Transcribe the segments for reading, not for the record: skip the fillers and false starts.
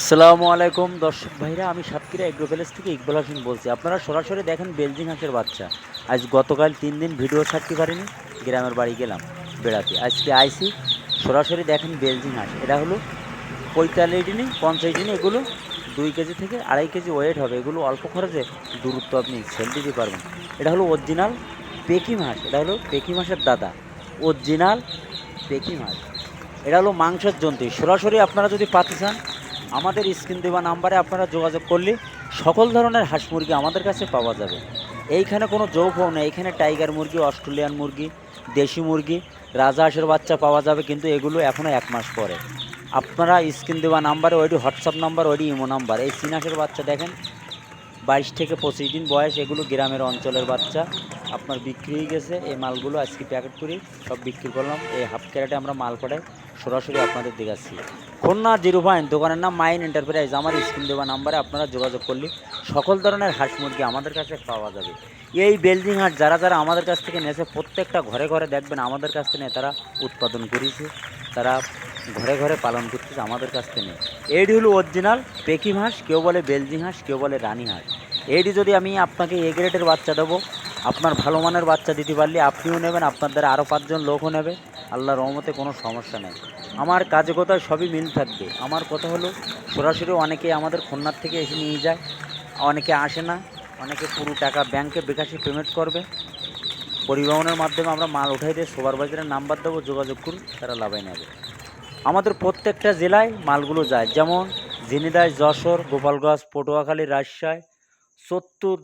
আসসালামু আলাইকুম দর্শক ভাইরা, আমি সাতক্ষীরা এগ্রো ভিলেজ থেকে ইকবাল হোসেন বলছি। আপনারা সরাসরি দেখেন বেলজিং হাঁসের বাচ্চা। আজ গতকাল 3 দিন ভিডিও ছাড়তে পারিনি, গ্রামের বাড়ি গেলাম বেড়াতে। আজকে আইসি, সরাসরি দেখেন বেলজিং হাঁস। এটা হলো 45 দিনে 50 দিনে, এগুলো 2 কেজি থেকে 2.5 কেজি ওয়েট হবে। এগুলো অল্প খরচে দূরত্ব আপনি সেল দিতে পারবেন। এটা হলো অরিজিনাল পেকিম হাঁস, এটা হলো পেকিম হাঁসের দাদা, অরিজিনাল পেকিম হাঁস। এটা হলো মাংসের জন্তুই। সরাসরি আপনারা যদি পাতে চান, আমাদের স্ক্রিন দেওয়া নাম্বারে আপনারা যোগাযোগ করলে সকল ধরনের হাঁস মুরগি আমাদের কাছে পাওয়া যাবে। এইখানে কোনো যৌফাও নেই। এইখানে টাইগার মুরগি, অস্ট্রেলিয়ান মুরগি, দেশি মুরগি, রাজহাঁসের বাচ্চা পাওয়া যাবে, কিন্তু এগুলো এখনও 1 মাস পরে। আপনারা স্ক্রিন দেওয়া নাম্বারে, ওইটি হোয়াটসঅ্যাপ নাম্বার, ওইটি ইমো নাম্বার। এই চীন হাঁসের বাচ্চা দেখেন 22 থেকে 25 দিন বয়স। এগুলো গ্রামের অঞ্চলের বাচ্চা, আপনার বিক্রি হয়ে গেছে। এই মালগুলো আজকে প্যাকেট করি সব বিক্রি করলাম। এই হাফ ক্যারেটে আমরা মাল পাঠাই, সরাসরি আপনাদের দেখাচ্ছি। খুলনা 0 দোকানের নাম মাইন এন্টারপ্রাইজ। আমার স্ক্রিন দেওয়া নাম্বারে আপনারা যোগাযোগ করলে সকল ধরনের হাঁস মুরগি আমাদের কাছে পাওয়া যাবে। এই বেলজিং হাঁস যারা যারা আমাদের কাছ থেকে নিয়েছে, প্রত্যেকটা ঘরে ঘরে দেখবেন আমাদের কাছ থেকে তারা উৎপাদন করেছে, তারা ঘরে ঘরে পালন করতেছে আমাদের কাছ থেকে। এইটি হলো অরিজিনাল পেকিম হাঁস, কেউ বলে বেলজিং হাঁস, কেউ বলে রানী হাঁস। এইটি যদি আমি আপনাকে এ গ্রেডের বাচ্চা দেবো, আপনার ভালো মানের বাচ্চা দিতে পারলে আপনিও নেবেন, আপনার দ্বারা আরও 5 জন লোকও নেবে। আল্লাহর রহমতে কোনো সমস্যা নেই। আমার কাজে কোথায় সবই মিল থাকবে। আমার কথা হলো সরাসরি অনেকে আমাদের খুলনার থেকে এসে নিয়ে যায়, অনেকে আসে না, অনেকে পুরো টাকা ব্যাংকে বিকাশে পেমেন্ট করবে। পরিবহনের মাধ্যমে আমরা মাল উঠাই দিয়ে সুপারভাইজারের নাম্বার দেবো, যোগাযোগ করুন, তারা লাভাই নেবে। আমাদের প্রত্যেকটা জেলায় মালগুলো যায়, যেমন ঝিনাইদহ, যশোর, গোপালগঞ্জ, পটুয়াখালী, রাজশাহী, ৭০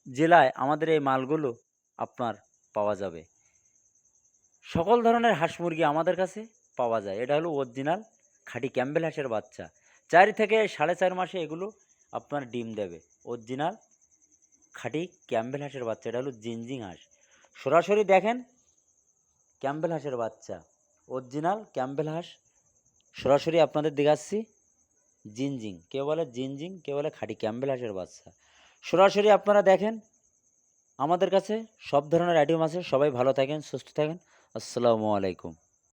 জেলায় আমাদের এই মালগুলো আপনার পাওয়া যাবে। সকল ধরনের হাঁস মুরগি আমাদের কাছে পাওয়া যায়। এটা হলো অরিজিনাল খাঁটি ক্যাম্বেল হাঁসের বাচ্চা। 4 থেকে 4.5 মাসে এগুলো আপনার ডিম দেবে। অরিজিনাল খাঁটি ক্যাম্বেল হাঁসের বাচ্চা। এটা হলো জিনজিং হাঁস। সরাসরি দেখেন ক্যাম্বেল হাঁসের বাচ্চা, অরিজিনাল ক্যাম্বেল হাঁস। সরাসরি আপনাদের দেখাচ্ছি জিনজিং, কেউ বলে জিনজিং, কেউ বলে খাঁটি ক্যাম্বেল হাঁসের বাচ্চা। সরাসরি আপনারা দেখেন আমাদের কাছে সব ধরনের আইটেম আছে। সবাই ভালো থাকেন, সুস্থ থাকেন। আসসালামু আলাইকুম।